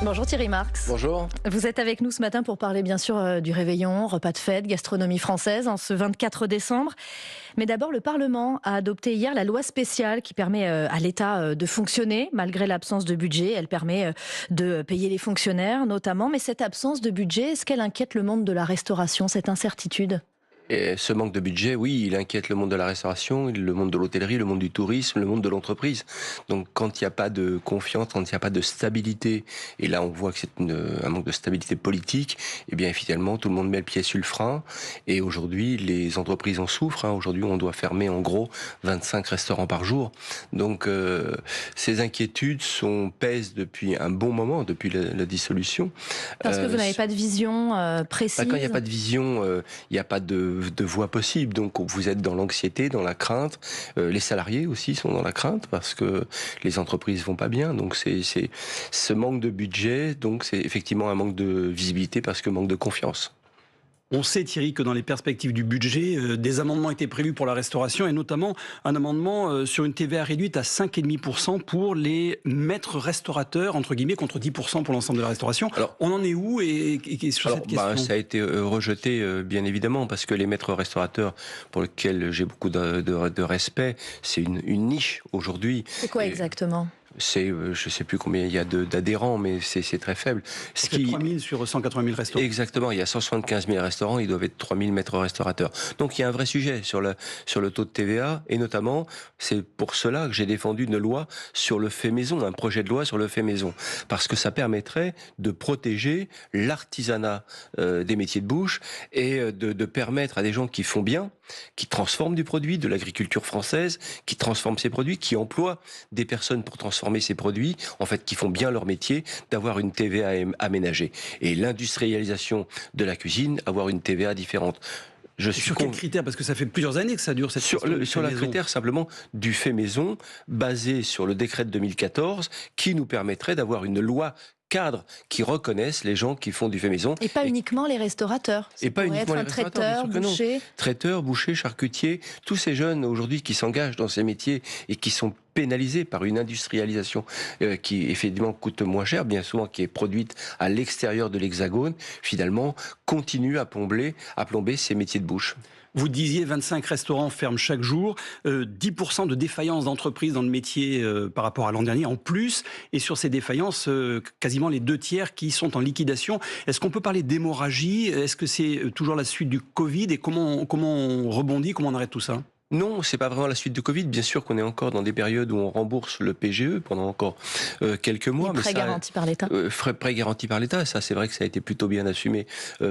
Bonjour Thierry Marx. Bonjour. Vous êtes avec nous ce matin pour parler bien sûr du réveillon, repas de fête, gastronomie française en ce 24 décembre. Mais d'abord, le Parlement a adopté hier la loi spéciale qui permet à l'État de fonctionner malgré l'absence de budget. Elle permet de payer les fonctionnaires notamment. Mais cette absence de budget, est-ce qu'elle inquiète le monde de la restauration, cette incertitude ? Et ce manque de budget, oui, il inquiète le monde de la restauration, le monde de l'hôtellerie, le monde du tourisme, le monde de l'entreprise. Donc quand il n'y a pas de confiance, quand il n'y a pas de stabilité, et là on voit que c'est un manque de stabilité politique, eh bien finalement tout le monde met le pied sur le frein. Et aujourd'hui les entreprises en souffrent. Aujourd'hui on doit fermer en gros 25 restaurants par jour. Donc ces inquiétudes pèsent depuis un bon moment, depuis la dissolution. Parce que vous n'avez pas de vision précise. Quand il n'y a pas de vision, il n'y a pas de voie possible. Donc vous êtes dans l'anxiété, dans la crainte. Les salariés aussi sont dans la crainte parce que les entreprises vont pas bien. Donc c'est ce manque de budget. Donc c'est effectivement un manque de visibilité parce que manque de confiance. On sait, Thierry, que dans les perspectives du budget, des amendements étaient prévus pour la restauration et notamment un amendement sur une TVA réduite à 5,5% pour les maîtres restaurateurs, entre guillemets, contre 10% pour l'ensemble de la restauration. Alors, on en est où et sur cette question ça a été rejeté, bien évidemment, parce que les maîtres restaurateurs, pour lesquels j'ai beaucoup de respect, c'est une niche aujourd'hui. C'est quoi exactement ? C'est, je sais plus combien il y a d'adhérents, mais c'est très faible. C'est 3 000 sur 180 000 restaurants. Exactement, il y a 175 000 restaurants, ils doivent être 3 000 maîtres restaurateurs. Donc il y a un vrai sujet sur le taux de TVA, et notamment, c'est pour cela que j'ai défendu une loi sur le fait maison, un projet de loi sur le fait maison, parce que ça permettrait de protéger l'artisanat des métiers de bouche et de permettre à des gens qui font bien, qui transforment du produit, de l'agriculture française, qui transforment ces produits, qui emploient des personnes pour transformer ces produits, en fait, qui font bien leur métier, d'avoir une TVA aménagée. Et l'industrialisation de la cuisine, avoir une TVA différente. Sur quels critères ? Parce que ça fait plusieurs années que ça dure cette sur le critère simplement du fait maison, basé sur le décret de 2014, qui nous permettrait d'avoir une loi cadre qui reconnaissent les gens qui font du fait maison. Et pas uniquement les restaurateurs. Et pas uniquement les restaurateurs, boucher. Traiteurs, bouchers, charcutiers, tous ces jeunes aujourd'hui qui s'engagent dans ces métiers et qui sont pénalisés par une industrialisation qui effectivement coûte moins cher, bien souvent qui est produite à l'extérieur de l'Hexagone, finalement continue à plomber ces métiers de bouche. Vous disiez 25 restaurants ferment chaque jour, 10% de défaillances d'entreprises dans le métier par rapport à l'an dernier en plus, et sur ces défaillances, quasiment les 2/3 qui sont en liquidation. Est-ce qu'on peut parler d'hémorragie ? Est-ce que c'est toujours la suite du Covid ? Et comment on rebondit, comment on arrête tout ça ? Non, c'est pas vraiment la suite du Covid. Bien sûr qu'on est encore dans des périodes où on rembourse le PGE pendant encore quelques mois. Prêts garantis par l'État. Prêts garantis par l'État. Ça, c'est vrai que ça a été plutôt bien assumé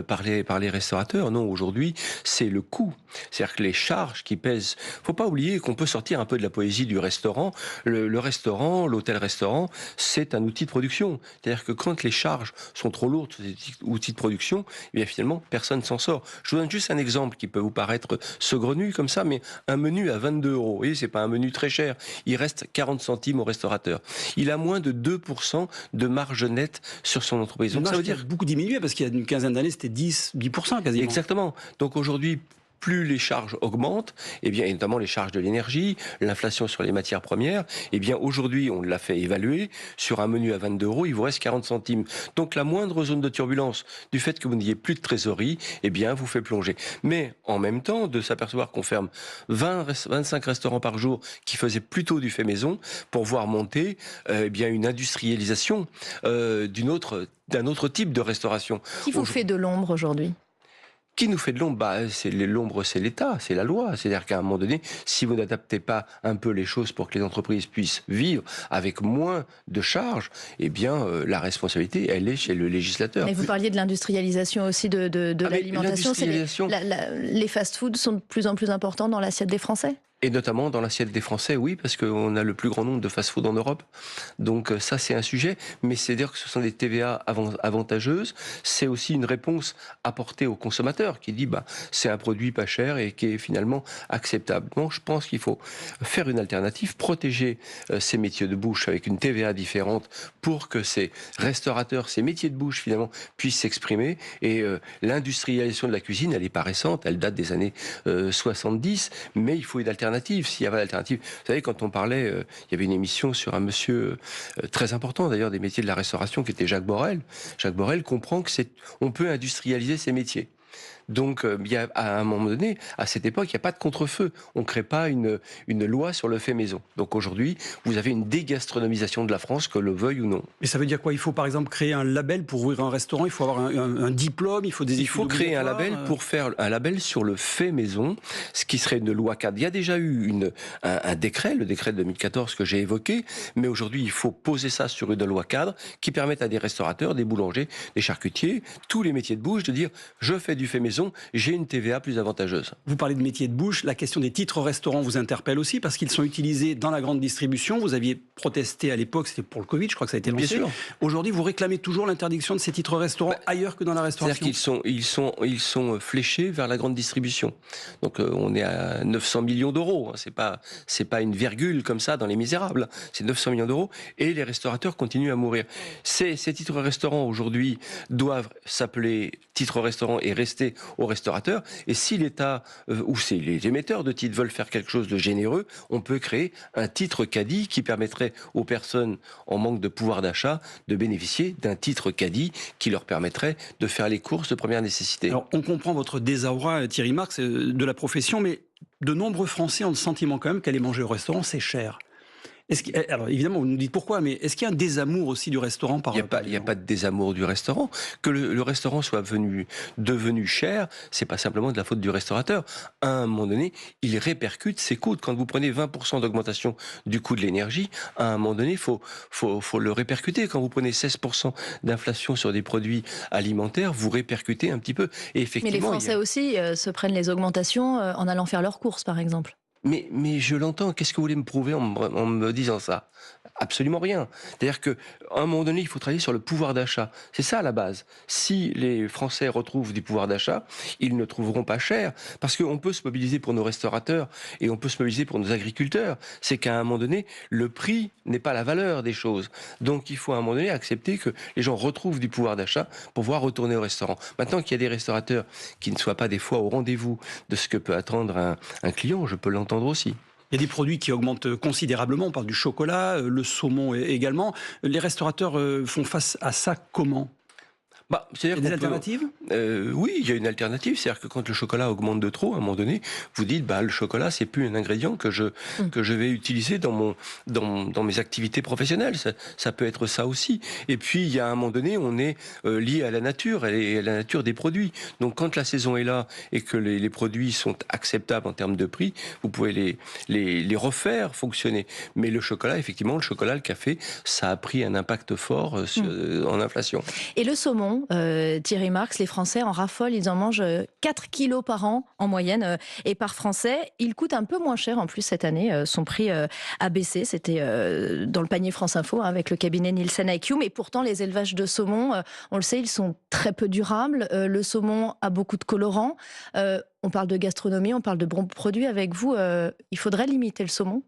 par les restaurateurs. Non, aujourd'hui, c'est le coût. C'est-à-dire que les charges qui pèsent. Faut pas oublier qu'on peut sortir un peu de la poésie du restaurant. Le restaurant, l'hôtel-restaurant, c'est un outil de production. C'est-à-dire que quand les charges sont trop lourdes, ces outils de production, eh bien finalement, personne s'en sort. Je vous donne juste un exemple qui peut vous paraître saugrenu comme ça, mais un menu à 22 €. Vous voyez, c'est pas un menu très cher. Il reste 40 centimes au restaurateur. Il a moins de 2% de marge nette sur son entreprise. Donc ça veut dire beaucoup diminué parce qu'il y a une quinzaine d'années, c'était 10% quasiment. Exactement. Donc aujourd'hui, plus les charges augmentent, et notamment les charges de l'énergie, l'inflation sur les matières premières, aujourd'hui, on l'a fait évaluer, sur un menu à 22 €, il vous reste 40 centimes. Donc la moindre zone de turbulence du fait que vous n'ayez plus de trésorerie, vous fait plonger. Mais en même temps, de s'apercevoir qu'on ferme 25 restaurants par jour qui faisaient plutôt du fait maison, pour voir monter une industrialisation d'un autre type de restauration. Qui vous fait de l'ombre aujourd'hui ? Qui nous fait de l'ombre ? L'ombre, c'est l'État, c'est la loi. C'est-à-dire qu'à un moment donné, si vous n'adaptez pas un peu les choses pour que les entreprises puissent vivre avec moins de charges, la responsabilité, elle est chez le législateur. Mais vous parliez de l'industrialisation aussi de l'alimentation. Les fast-foods sont de plus en plus importants dans l'assiette des Français ? Et notamment dans l'assiette des Français, oui, parce qu'on a le plus grand nombre de fast-food en Europe. Donc ça, c'est un sujet. Mais c'est-à-dire que ce sont des TVA avantageuses. C'est aussi une réponse apportée au consommateur qui dit, c'est un produit pas cher et qui est finalement acceptable. Donc je pense qu'il faut faire une alternative, protéger ces métiers de bouche avec une TVA différente pour que ces restaurateurs, ces métiers de bouche finalement puissent s'exprimer. Et l'industrialisation de la cuisine, elle est pas récente, elle date des années 70, mais il faut une alternative l'alternative, s'il y avait l'alternative. Vous savez, quand on parlait, il y avait une émission sur un monsieur très important d'ailleurs des métiers de la restauration qui était Jacques Borel. Jacques Borel comprend que on peut industrialiser ces métiers. Donc, il y a, à un moment donné, à cette époque, il n'y a pas de contre-feu. On ne crée pas une loi sur le fait maison. Donc aujourd'hui, vous avez une dégastronomisation de la France, que le veuille ou non. Mais ça veut dire quoi? Il faut par exemple créer un label pour ouvrir un restaurant, il faut avoir un diplôme, il faut des études. Il faut créer un label pour faire un label sur le fait maison, ce qui serait une loi cadre. Il y a déjà eu un décret, le décret de 2014 que j'ai évoqué, mais aujourd'hui, il faut poser ça sur une loi cadre qui permette à des restaurateurs, des boulangers, des charcutiers, tous les métiers de bouche, de dire je fais du fait maison, j'ai une TVA plus avantageuse. Vous parlez de métiers de bouche, la question des titres restaurants vous interpelle aussi parce qu'ils sont utilisés dans la grande distribution. Vous aviez protesté à l'époque, c'était pour le Covid, je crois que ça a été lancé. Bien sûr. Aujourd'hui, vous réclamez toujours l'interdiction de ces titres restaurants ailleurs que dans la restauration. C'est-à-dire qu'ils sont fléchés vers la grande distribution. Donc on est à 900 millions d'euros. C'est pas une virgule comme ça dans Les Misérables. C'est 900 millions d'euros et les restaurateurs continuent à mourir. Ces titres restaurants aujourd'hui doivent s'appeler titres restaurants et rester aux restaurateurs. Et si l'État ou si les émetteurs de titres veulent faire quelque chose de généreux, on peut créer un titre caddie qui permettrait aux personnes en manque de pouvoir d'achat de bénéficier d'un titre caddie qui leur permettrait de faire les courses de première nécessité. Alors, on comprend votre désarroi, Thierry Marx, de la profession, mais de nombreux Français ont le sentiment quand même qu'aller manger au restaurant, c'est cher. Alors évidemment, vous nous dites pourquoi, mais est-ce qu'il y a un désamour aussi du restaurant par rapport Il n'y a pas de désamour du restaurant. Que le restaurant soit devenu cher, c'est pas simplement de la faute du restaurateur. À un moment donné, il répercute ses coûts. Quand vous prenez 20% d'augmentation du coût de l'énergie, à un moment donné, il faut le répercuter. Quand vous prenez 16% d'inflation sur des produits alimentaires, vous répercutez un petit peu. Et effectivement, mais les Français aussi se prennent les augmentations en allant faire leurs courses, par exemple. Mais je l'entends. Qu'est-ce que vous voulez me prouver en me disant ça? Absolument rien. C'est-à-dire qu'à un moment donné, il faut travailler sur le pouvoir d'achat. C'est ça la base. Si les Français retrouvent du pouvoir d'achat, ils ne trouveront pas cher. Parce qu'on peut se mobiliser pour nos restaurateurs et on peut se mobiliser pour nos agriculteurs. C'est qu'à un moment donné, le prix n'est pas la valeur des choses. Donc il faut à un moment donné accepter que les gens retrouvent du pouvoir d'achat pour pouvoir retourner au restaurant. Maintenant qu'il y a des restaurateurs qui ne soient pas des fois au rendez-vous de ce que peut attendre un client, je peux l'entendre aussi. Il y a des produits qui augmentent considérablement. On parle du chocolat, le saumon également. Les restaurateurs font face à ça comment? Il y a des alternatives? Oui, il y a une alternative. C'est-à-dire que quand le chocolat augmente de trop, à un moment donné, vous dites, le chocolat, c'est plus un ingrédient que je vais utiliser dans mes activités professionnelles. Ça peut être ça aussi. Et puis, il y a un moment donné, on est lié à la nature et à la nature des produits. Donc, quand la saison est là et que les produits sont acceptables en termes de prix, vous pouvez les refaire fonctionner. Mais le chocolat, effectivement, le café, ça a pris un impact fort en inflation. Et le saumon, Thierry Marx, les Français en raffolent, ils en mangent 4 kilos par an en moyenne et par Français. Il coûte un peu moins cher en plus cette année, son prix a baissé, c'était dans le panier France Info avec le cabinet Nielsen IQ, mais pourtant les élevages de saumon, on le sait, ils sont très peu durables, le saumon a beaucoup de colorants, on parle de gastronomie, on parle de bons produits avec vous, il faudrait limiter le saumon?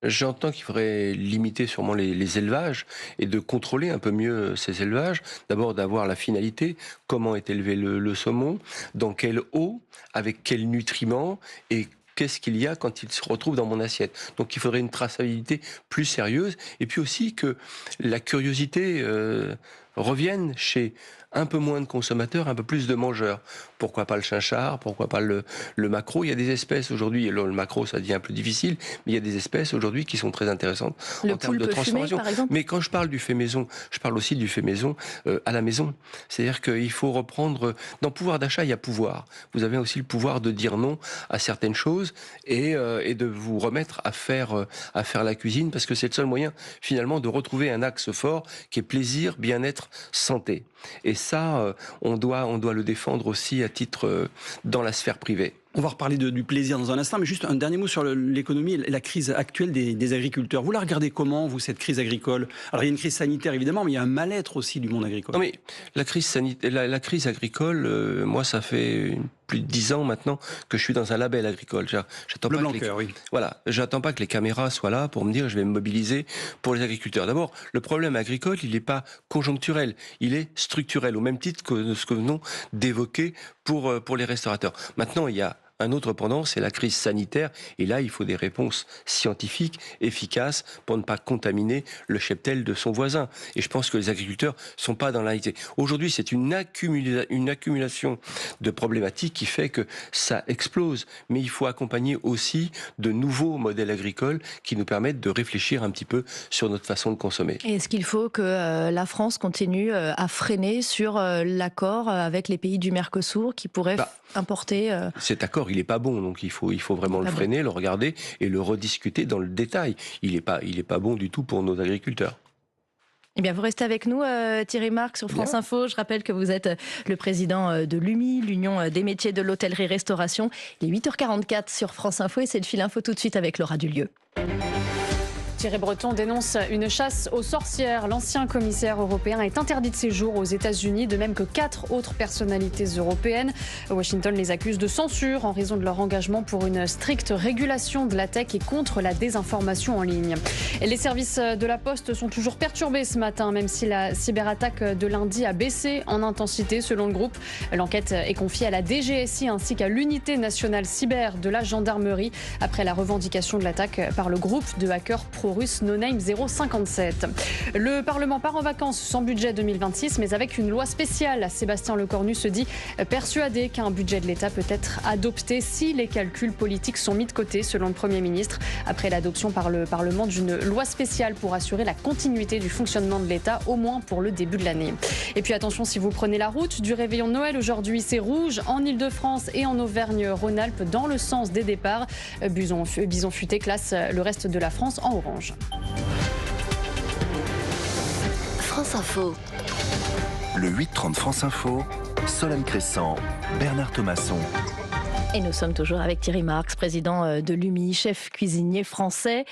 J'entends qu'il faudrait limiter sûrement les élevages et de contrôler un peu mieux ces élevages. D'abord d'avoir la finalité, comment est élevé le saumon, dans quelle eau, avec quels nutriments et qu'est-ce qu'il y a quand il se retrouve dans mon assiette. Donc il faudrait une traçabilité plus sérieuse et puis aussi que la curiosité revienne chez un peu moins de consommateurs, un peu plus de mangeurs. Pourquoi pas le chinchard? Pourquoi pas le maquereau? Il y a des espèces aujourd'hui, le maquereau ça devient un peu difficile, mais il y a des espèces aujourd'hui qui sont très intéressantes en termes de transformation. Fumé, par exemple. Mais quand je parle du fait maison, je parle aussi du fait maison à la maison. C'est-à-dire qu'il faut reprendre... Dans pouvoir d'achat, il y a pouvoir. Vous avez aussi le pouvoir de dire non à certaines choses et de vous remettre à faire la cuisine parce que c'est le seul moyen finalement de retrouver un axe fort qui est plaisir, bien-être, santé. Et ça, on doit le défendre aussi à titre dans la sphère privée. On va reparler du plaisir dans un instant, mais juste un dernier mot sur l'économie et la crise actuelle des agriculteurs. Vous la regardez comment, vous, cette crise agricole? Alors, il y a une crise sanitaire, évidemment, mais il y a un mal-être aussi du monde agricole. Non, mais la crise agricole, moi, ça fait plus de 10 ans maintenant que je suis dans un label agricole. J'attends Bleu pas blanc que cœur, oui. Voilà, j'attends pas que les caméras soient là pour me dire je vais me mobiliser pour les agriculteurs. D'abord, le problème agricole, il n'est pas conjoncturel, il est structurel, au même titre que ce que nous venons d'évoquer pour les restaurateurs. Maintenant, il y a Un autre pendant, c'est la crise sanitaire. Et là, il faut des réponses scientifiques, efficaces, pour ne pas contaminer le cheptel de son voisin. Et je pense que les agriculteurs sont pas dans l'inactivité. Aujourd'hui, c'est une accumulation de problématiques qui fait que ça explose. Mais il faut accompagner aussi de nouveaux modèles agricoles qui nous permettent de réfléchir un petit peu sur notre façon de consommer. Et est-ce qu'il faut que la France continue à freiner sur l'accord avec les pays du Mercosur qui pourraient importer Cet accord, il n'est pas bon, donc il faut vraiment le freiner, le regarder et le rediscuter dans le détail. Il n'est pas bon du tout pour nos agriculteurs. Eh bien, vous restez avec nous, Thierry Marx, sur France Info. Je rappelle que vous êtes le président de l'UMI, l'Union des métiers de l'hôtellerie-restauration. Il est 8h44 sur France Info et c'est le fil info tout de suite avec Laura Dulieu. Thierry Breton dénonce une chasse aux sorcières. L'ancien commissaire européen est interdit de séjour aux États-Unis, de même que 4 autres personnalités européennes. Washington les accuse de censure en raison de leur engagement pour une stricte régulation de la tech et contre la désinformation en ligne. Et les services de la Poste sont toujours perturbés ce matin, même si la cyberattaque de lundi a baissé en intensité selon le groupe. L'enquête est confiée à la DGSI ainsi qu'à l'unité nationale cyber de la gendarmerie après la revendication de l'attaque par le groupe de hackers pro-russes No Name 057. Le Parlement part en vacances sans budget 2026, mais avec une loi spéciale. Sébastien Lecornu se dit persuadé qu'un budget de l'État peut être adopté si les calculs politiques sont mis de côté, selon le Premier ministre, après l'adoption par le Parlement d'une loi spéciale pour assurer la continuité du fonctionnement de l'État, au moins pour le début de l'année. Et puis attention, si vous prenez la route du réveillon de Noël, aujourd'hui c'est rouge en Ile-de-France et en Auvergne-Rhône-Alpes dans le sens des départs. Bison Futé classe le reste de la France en orange. France Info. Le 8-30 France Info, Solène Crescent, Bernard Thomasson. Et nous sommes toujours avec Thierry Marx, président de l'UMI, chef cuisinier français.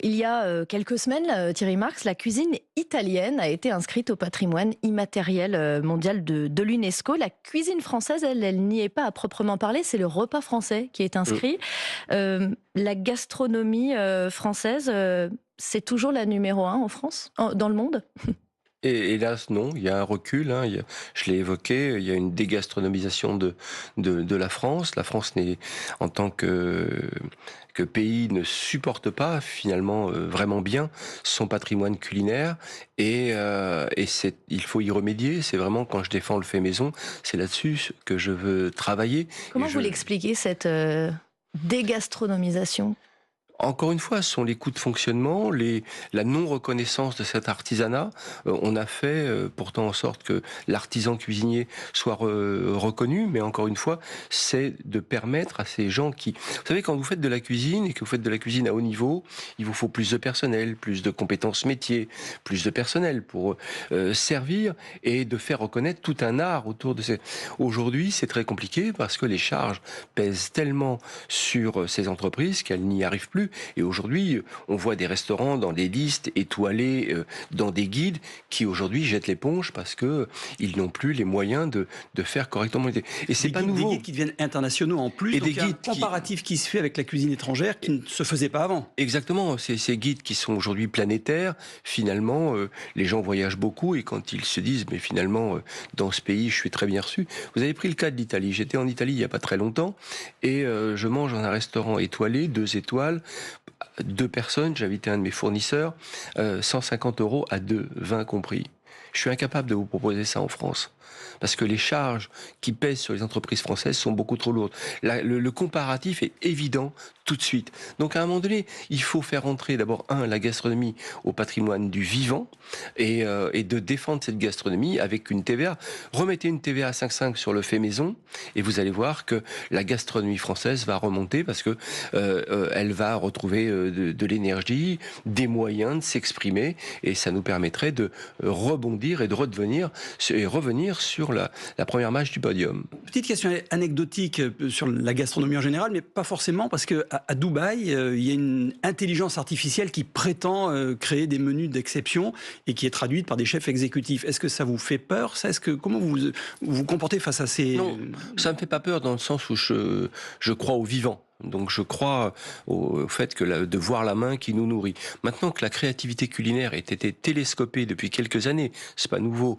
Il y a quelques semaines, Thierry Marx, la cuisine italienne a été inscrite au patrimoine immatériel mondial de l'UNESCO. La cuisine française, elle n'y est pas à proprement parler, c'est le repas français qui est inscrit. La gastronomie française, c'est toujours la numéro 1 en France, dans le monde ? Et hélas, non, il y a un recul, hein, je l'ai évoqué, il y a une dégastronomisation de la France. La France, en tant que pays, ne supporte pas finalement vraiment bien son patrimoine culinaire et il faut y remédier. C'est vraiment, quand je défends le fait maison, c'est là-dessus que je veux travailler. Comment vous l'expliquez, cette dégastronomisation ? Encore une fois, ce sont les coûts de fonctionnement, la non-reconnaissance de cet artisanat. On a fait pourtant en sorte que l'artisan cuisinier soit reconnu, mais encore une fois, c'est de permettre à ces gens qui... Vous savez, quand vous faites de la cuisine et que vous faites de la cuisine à haut niveau, il vous faut plus de personnel, plus de compétences métiers, plus de personnel pour servir et de faire reconnaître tout un art autour de ces... Aujourd'hui, c'est très compliqué parce que les charges pèsent tellement sur ces entreprises qu'elles n'y arrivent plus. Et aujourd'hui, on voit des restaurants dans des listes étoilées, dans des guides, qui aujourd'hui jettent l'éponge parce que ils n'ont plus les moyens de faire correctement. Et c'est pas nouveau. Des guides qui deviennent internationaux en plus. Et donc des guides un comparatif qui se fait avec la cuisine étrangère qui ne se faisait pas avant. Exactement. Ces guides qui sont aujourd'hui planétaires, finalement, les gens voyagent beaucoup et quand ils se disent, mais finalement, dans ce pays, je suis très bien reçu. Vous avez pris le cas de l'Italie. J'étais en Italie il y a pas très longtemps et je mange dans un restaurant étoilé, 2 étoiles. 2 personnes, j'ai invité un de mes fournisseurs, 150 € à 2, 20 compris. Je suis incapable de vous proposer ça en France. Parce que les charges qui pèsent sur les entreprises françaises sont beaucoup trop lourdes. Le comparatif est évident tout de suite. Donc à un moment donné, il faut faire entrer d'abord, la gastronomie au patrimoine du vivant et de défendre cette gastronomie avec une TVA. Remettez une TVA à 5,5 sur le fait maison et vous allez voir que la gastronomie française va remonter parce que elle va retrouver de l'énergie, des moyens de s'exprimer et ça nous permettrait de rebondir et de revenir sur la première marche du podium. Petite question anecdotique sur la gastronomie en général, mais pas forcément, parce qu'à Dubaï, il y a une intelligence artificielle qui prétend créer des menus d'exception et qui est traduite par des chefs exécutifs. Est-ce que ça vous fait peur, ça ? Comment vous vous comportez face à ces... Non, ça ne me fait pas peur dans le sens où je crois au vivant. Donc je crois au fait que de voir la main qui nous nourrit. Maintenant que la créativité culinaire ait été télescopée depuis quelques années, c'est pas nouveau,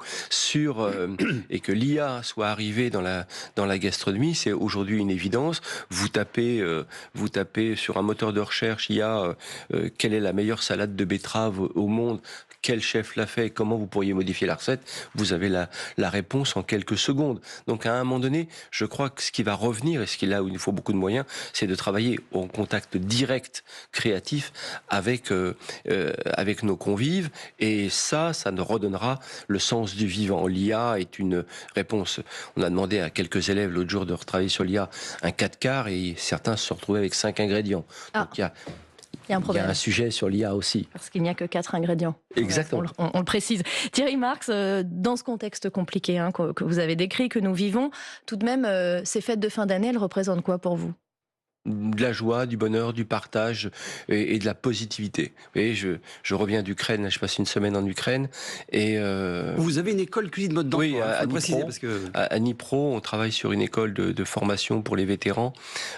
et que l'IA soit arrivée dans la gastronomie, c'est aujourd'hui une évidence. Vous tapez sur un moteur de recherche IA quelle est la meilleure salade de betterave au monde, quel chef l'a fait, comment vous pourriez modifier la recette, vous avez la réponse en quelques secondes. Donc à un moment donné, je crois que ce qui va revenir, et ce qui est là où il faut beaucoup de moyens, c'est de travailler en contact direct, créatif, avec nos convives, et ça nous redonnera le sens du vivant. L'IA est une réponse. On a demandé à quelques élèves l'autre jour de retravailler sur l'IA un 4 quarts, et certains se sont retrouvés avec 5 ingrédients. Donc il y a un problème. Il y a un sujet sur l'IA aussi. Parce qu'il n'y a que 4 ingrédients. Exactement. On le précise. Thierry Marx, dans ce contexte compliqué que vous avez décrit, que nous vivons, tout de même, ces fêtes de fin d'année, elles représentent quoi pour vous ? De la joie, du bonheur, du partage et de la positivité. Vous voyez, je reviens d'Ukraine, je passe une semaine en Ukraine et vous avez une école cuisine mode d'emploi, oui, à préciser Dnipro, parce que à Dnipro, on travaille sur une école de formation pour les vétérans,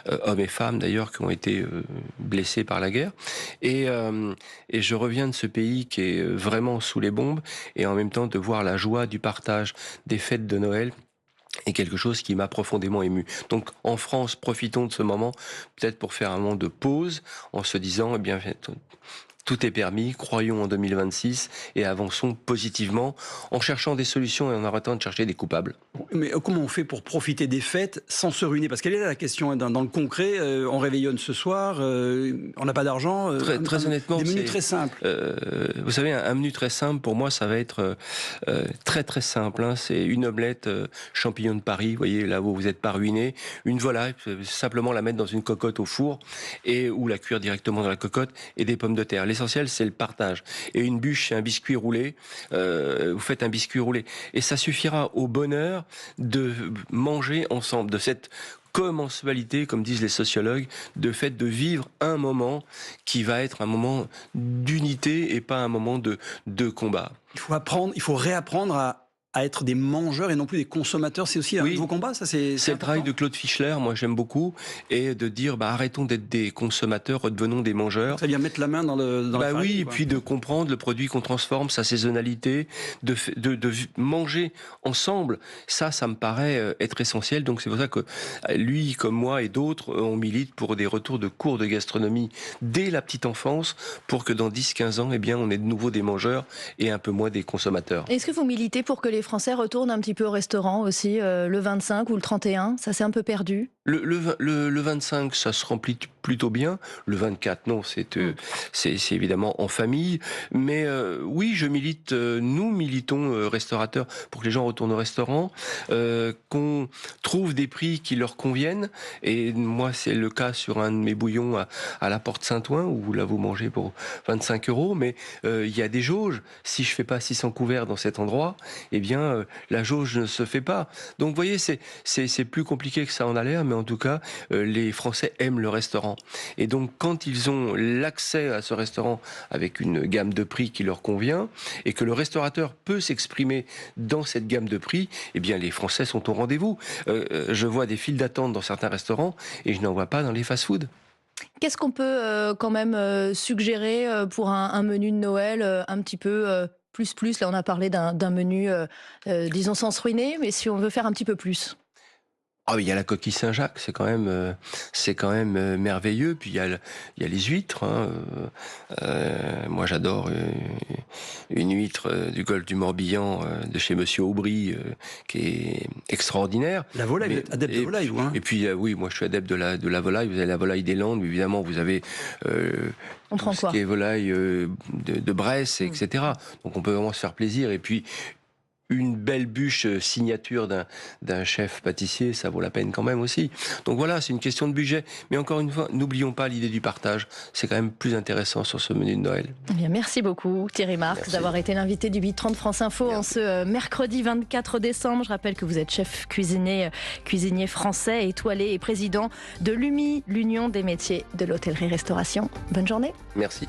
hommes et femmes d'ailleurs, qui ont été blessés par la guerre. Et je reviens de ce pays qui est vraiment sous les bombes, et en même temps de voir la joie du partage des fêtes de Noël est quelque chose qui m'a profondément ému. Donc en France, profitons de ce moment, peut-être pour faire un moment de pause, en se disant, eh bien, tout est permis, croyons en 2026 et avançons positivement en cherchant des solutions et en arrêtant de chercher des coupables. Mais comment on fait pour profiter des fêtes sans se ruiner? Parce qu'elle est là la question, dans le concret, on réveillonne ce soir, on n'a pas d'argent. Très honnêtement, des menus très simples. Vous savez, un menu très simple, pour moi, ça va être très très simple. Hein. C'est une omelette champignons de Paris, vous voyez, là où vous n'êtes pas ruiné, une volaille, simplement la mettre dans une cocotte au four ou la cuire directement dans la cocotte, et des pommes de terre. L'essentiel, c'est le partage. Et une bûche, c'est un biscuit roulé. Vous faites un biscuit roulé. Et ça suffira au bonheur de manger ensemble, de cette commensalité, comme disent les sociologues, de fait de vivre un moment qui va être un moment d'unité et pas un moment de combat. Il faut réapprendre à être des mangeurs et non plus des consommateurs. C'est aussi un nouveau combat, ça c'est le travail de Claude Fischler, moi j'aime beaucoup, et de dire arrêtons d'être des consommateurs, redevenons des mangeurs. Très bien, mettre la main dans la farine, oui, et puis de comprendre le produit qu'on transforme, sa saisonnalité, de manger ensemble, ça me paraît être essentiel. Donc c'est pour ça que lui, comme moi et d'autres, on milite pour des retours de cours de gastronomie dès la petite enfance, pour que dans 10-15 ans, eh bien, on ait de nouveau des mangeurs et un peu moins des consommateurs. Est-ce que vous militez pour que les Français retournent un petit peu au restaurant aussi, le 25 ou le 31? Ça s'est un peu perdu? Le 25, ça se remplit plutôt bien. Le 24, non, c'est évidemment en famille. Mais oui, je milite, nous militons restaurateurs pour que les gens retournent au restaurant, qu'on trouve des prix qui leur conviennent. Et moi, c'est le cas sur un de mes bouillons à la Porte Saint-Ouen, où là, vous mangez pour 25 €. Mais il y a des jauges. Si je fais pas 600 couverts dans cet endroit, eh bien, la jauge ne se fait pas. Donc, vous voyez, c'est plus compliqué que ça en a l'air, mais en tout cas, les Français aiment le restaurant. Et donc, quand ils ont l'accès à ce restaurant avec une gamme de prix qui leur convient, et que le restaurateur peut s'exprimer dans cette gamme de prix, eh bien, les Français sont au rendez-vous. Je vois des files d'attente dans certains restaurants, et je n'en vois pas dans les fast-foods. Qu'est-ce qu'on peut quand même suggérer pour un menu de Noël un petit peu plus? Là, on a parlé d'un menu, disons, sans se ruiner, mais si on veut faire un petit peu plus. Ah, il y a la coquille Saint-Jacques, c'est quand même merveilleux. Puis il y a les huîtres. Hein. Moi, j'adore une huître du golfe du Morbihan de chez Monsieur Aubry, qui est extraordinaire. La volaille, vous êtes adepte de volaille, vous, hein? Et puis oui, moi je suis adepte de la volaille. Vous avez la volaille des Landes, évidemment. Vous avez on prend ce qui est volaille de Bresse, etc. Donc on peut vraiment se faire plaisir. Et puis une belle bûche signature d'un chef pâtissier, ça vaut la peine quand même aussi. Donc voilà, c'est une question de budget. Mais encore une fois, n'oublions pas l'idée du partage. C'est quand même plus intéressant sur ce menu de Noël. Eh bien, merci beaucoup Thierry Marx d'avoir été l'invité du 8h30 France Info en ce mercredi 24 décembre. Je rappelle que vous êtes chef cuisinier français, étoilé et président de l'UMI, l'Union des métiers de l'hôtellerie-restauration. Bonne journée. Merci.